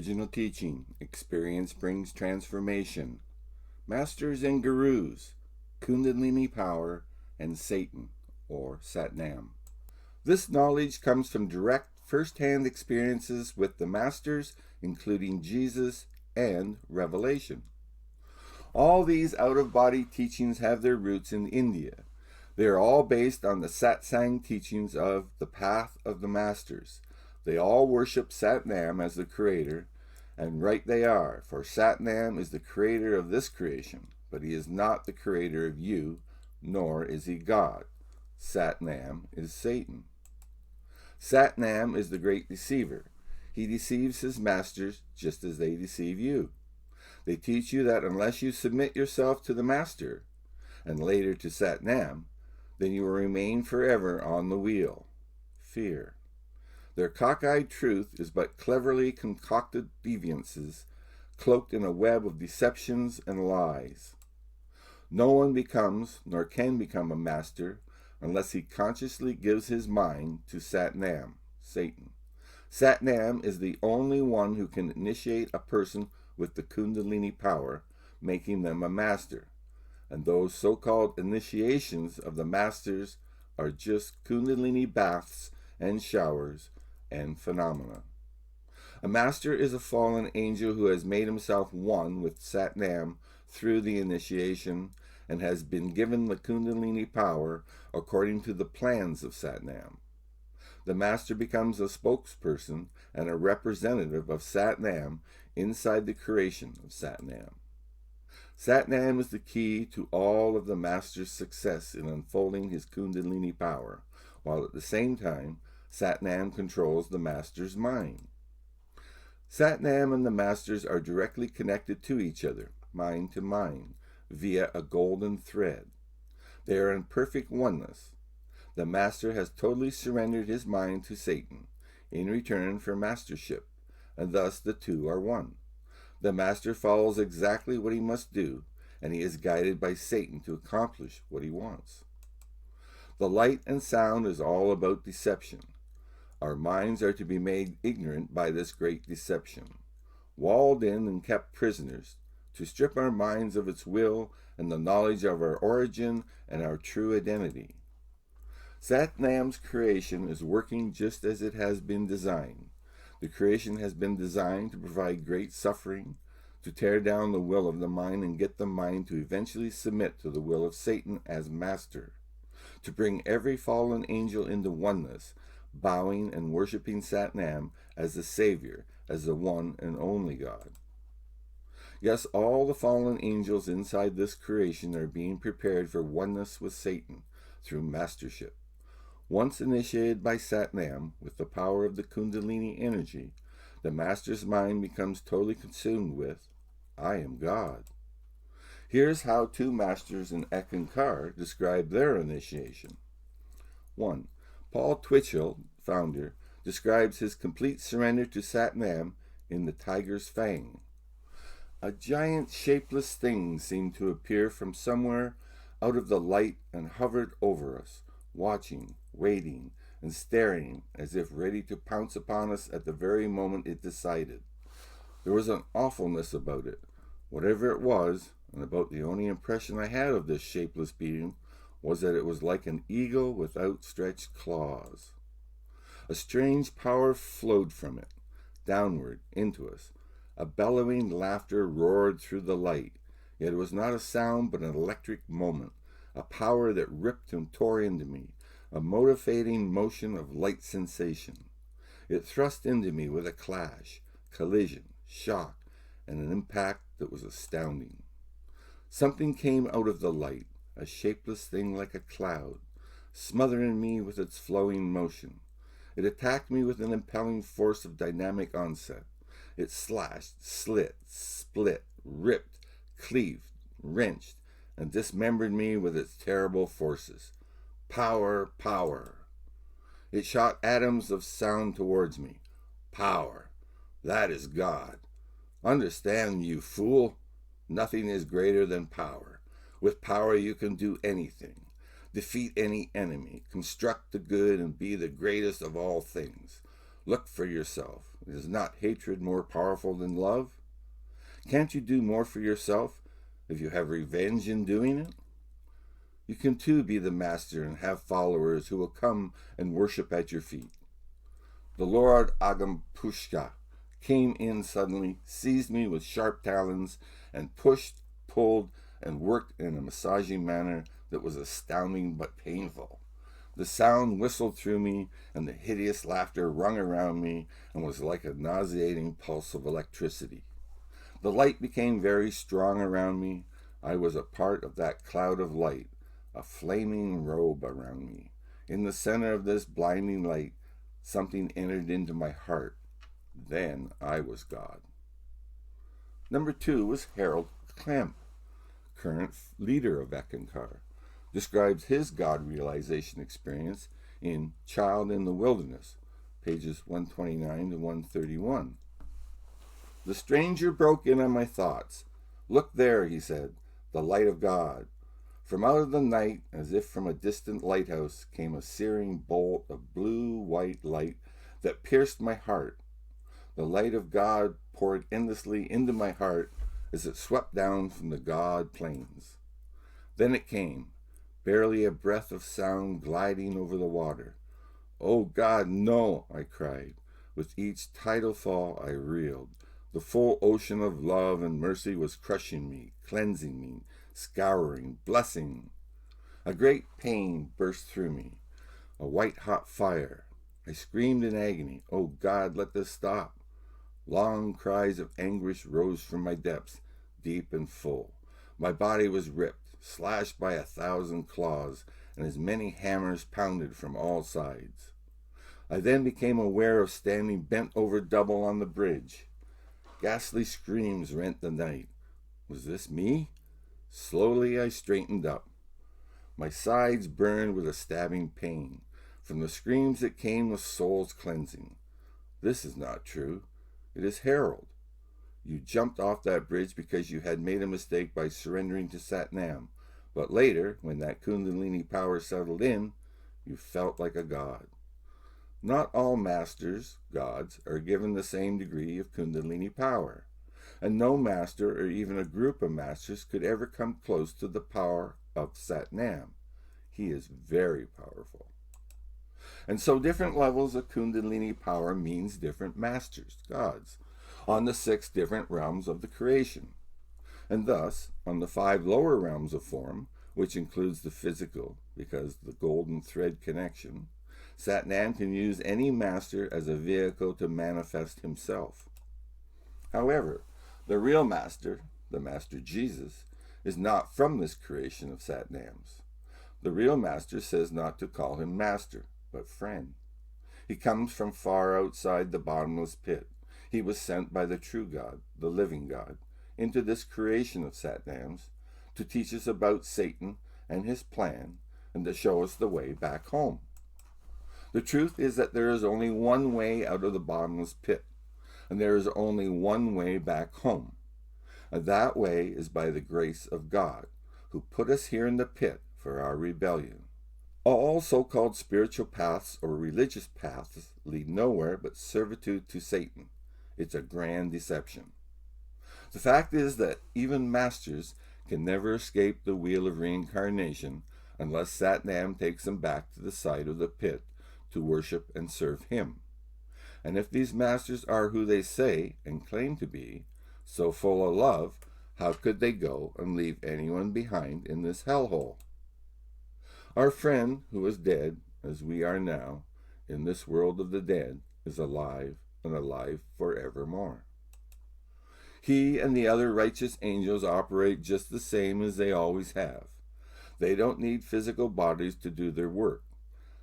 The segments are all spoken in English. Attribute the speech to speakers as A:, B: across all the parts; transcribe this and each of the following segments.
A: Original teaching, experience brings transformation. Masters and Gurus, Kundalini power, and Satan, or Satnam. This knowledge comes from direct first-hand experiences with the Masters, including Jesus and Revelation. All these out-of-body teachings have their roots in India. They are all based on the satsang teachings of the Path of the Masters. They all worship Satnam as the creator, and right they are, for Satnam is the creator of this creation, but he is not the creator of you, nor is he God. Satnam is Satan. Satnam is the great deceiver. He deceives his masters just as they deceive you. They teach you that unless you submit yourself to the master, and later to Satnam, then you will remain forever on the wheel. Fear. Their cockeyed truth is but cleverly concocted deviances, cloaked in a web of deceptions and lies. No one becomes, nor can become a master, unless he consciously gives his mind to Satnam, Satan. Satnam is the only one who can initiate a person with the Kundalini power, making them a master. And those so-called initiations of the masters are just Kundalini baths and showers and phenomena. A master is a fallen angel who has made himself one with Satnam through the initiation and has been given the Kundalini power according to the plans of Satnam. The master becomes a spokesperson and a representative of Satnam inside the creation of Satnam. Satnam is the key to all of the master's success in unfolding his Kundalini power, while at the same time Satnam controls the master's mind. Satnam and the masters are directly connected to each other, mind to mind, via a golden thread. They are in perfect oneness. The master has totally surrendered his mind to Satan in return for mastership, and thus the two are one. The master follows exactly what he must do, and he is guided by Satan to accomplish what he wants. The light and sound is all about deception. Our minds are to be made ignorant by this great deception, walled in and kept prisoners, to strip our minds of its will and the knowledge of our origin and our true identity. Satnam's creation is working just as it has been designed. The creation has been designed to provide great suffering, to tear down the will of the mind and get the mind to eventually submit to the will of Satan as master, to bring every fallen angel into oneness, bowing and worshiping Satnam as the Savior, as the one and only God. Yes, all the fallen angels inside this creation are being prepared for oneness with Satan through mastership. Once initiated by Satnam with the power of the Kundalini energy, the master's mind becomes totally consumed with, I am God. Here's how two masters in Ekankar describe their initiation. 1. Paul Twitchell, founder, describes his complete surrender to Satnam in The Tiger's Fang. A giant shapeless thing seemed to appear from somewhere out of the light and hovered over us, watching, waiting, and staring as if ready to pounce upon us at the very moment it decided. There was an awfulness about it, whatever it was, and about the only impression I had of this shapeless being was that it was like an eagle with outstretched claws. A strange power flowed from it, downward, into us. A bellowing laughter roared through the light, yet it was not a sound but an electric moment, a power that ripped and tore into me, a motivating motion of light sensation. It thrust into me with a clash, collision, shock, and an impact that was astounding. Something came out of the light, a shapeless thing like a cloud, smothering me with its flowing motion. It attacked me with an impelling force of dynamic onset. It slashed, slit, split, ripped, cleaved, wrenched, and dismembered me with its terrible forces. Power, power. It shot atoms of sound towards me. Power. That is God. Understand, you fool. Nothing is greater than power. With power you can do anything. Defeat any enemy. Construct the good and be the greatest of all things. Look for yourself. Is not hatred more powerful than love? Can't you do more for yourself if you have revenge in doing it? You can too be the master and have followers who will come and worship at your feet. The Lord Agampushka came in suddenly, seized me with sharp talons, and pushed, pulled, and worked in a massaging manner that was astounding but painful. The sound whistled through me, and the hideous laughter rung around me and was like a nauseating pulse of electricity. The light became very strong around me. I was a part of that cloud of light, a flaming robe around me. In the center of this blinding light, something entered into my heart. Then I was God. Number 2 was Harold Klemp, current leader of Ekankar. Describes his God realization experience in Child in the Wilderness, pages 129 to 131. The stranger broke in on my thoughts. Look there, he said, the light of God. From out of the night, as if from a distant lighthouse, came a searing bolt of blue-white light that pierced my heart. The light of God poured endlessly into my heart as it swept down from the God plains. Then it came, barely a breath of sound gliding over the water. Oh God, no, I cried. With each tidal fall I reeled. The full ocean of love and mercy was crushing me, cleansing me, scouring, blessing. A great pain burst through me, a white-hot fire. I screamed in agony, oh God, let this stop. Long cries of anguish rose from my depths, deep and full. My body was ripped, slashed by 1,000 claws, and as many hammers pounded from all sides. I then became aware of standing bent over double on the bridge. Ghastly screams rent the night. Was this me? Slowly I straightened up. My sides burned with a stabbing pain. From the screams that came was soul's cleansing. This is not true. It is Harold. You jumped off that bridge because you had made a mistake by surrendering to Satnam. But later, when that Kundalini power settled in, you felt like a god. Not all masters, gods, are given the same degree of Kundalini power, and no master or even a group of masters could ever come close to the power of Satnam. He is very powerful. And so different levels of Kundalini power means different masters, gods, on the 6 different realms of the creation. And thus, on the 5 lower realms of form, which includes the physical, because the golden thread connection, Satnam can use any master as a vehicle to manifest himself. However, the real master, the Master Jesus, is not from this creation of Satnam's. The real master says not to call him master, but friend. He comes from far outside the bottomless pit. He was sent by the true God, the living God, into this creation of Satnam's to teach us about Satan and his plan and to show us the way back home. The truth is that there is only one way out of the bottomless pit, and there is only one way back home. And that way is by the grace of God, who put us here in the pit for our rebellion. All so-called spiritual paths or religious paths lead nowhere but servitude to Satan. It's a grand deception. The fact is that even masters can never escape the wheel of reincarnation unless Satnam takes them back to the side of the pit to worship and serve him. And if these masters are who they say and claim to be, so full of love, how could they go and leave anyone behind in this hellhole? Our friend, who is dead, as we are now, in this world of the dead, is alive and alive forevermore. He and the other righteous angels operate just the same as they always have. They don't need physical bodies to do their work.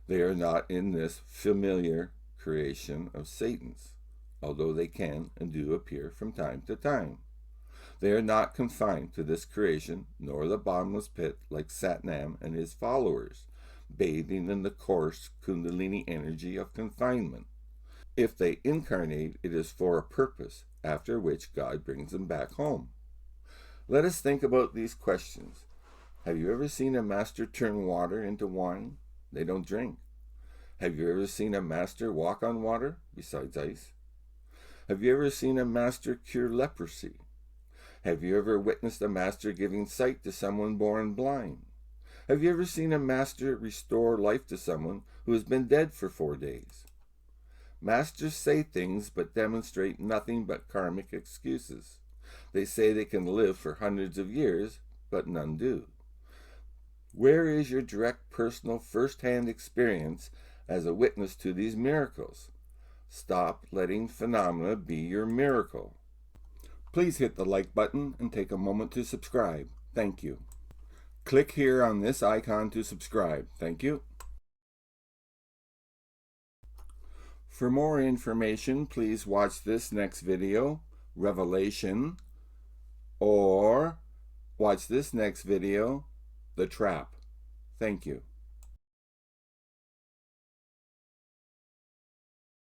A: They are not in this familiar creation of Satan's, although they can and do appear from time to time. They are not confined to this creation, nor the bottomless pit like Satnam and his followers, bathing in the coarse Kundalini energy of confinement. If they incarnate, it is for a purpose, after which God brings them back home. Let us think about these questions. Have you ever seen a master turn water into wine? They don't drink. Have you ever seen a master walk on water besides ice? Have you ever seen a master cure leprosy? Have you ever witnessed a master giving sight to someone born blind? Have you ever seen a master restore life to someone who has been dead for 4 days? Masters say things but demonstrate nothing but karmic excuses. They say they can live for hundreds of years, but none do. Where is your direct, personal, first-hand experience as a witness to these miracles? Stop letting phenomena be your miracle. Please hit the like button and take a moment to subscribe. Thank you. Click here on this icon to subscribe. Thank you. For more information, please watch this next video, Revelation, or watch this next video, The Trap. Thank you.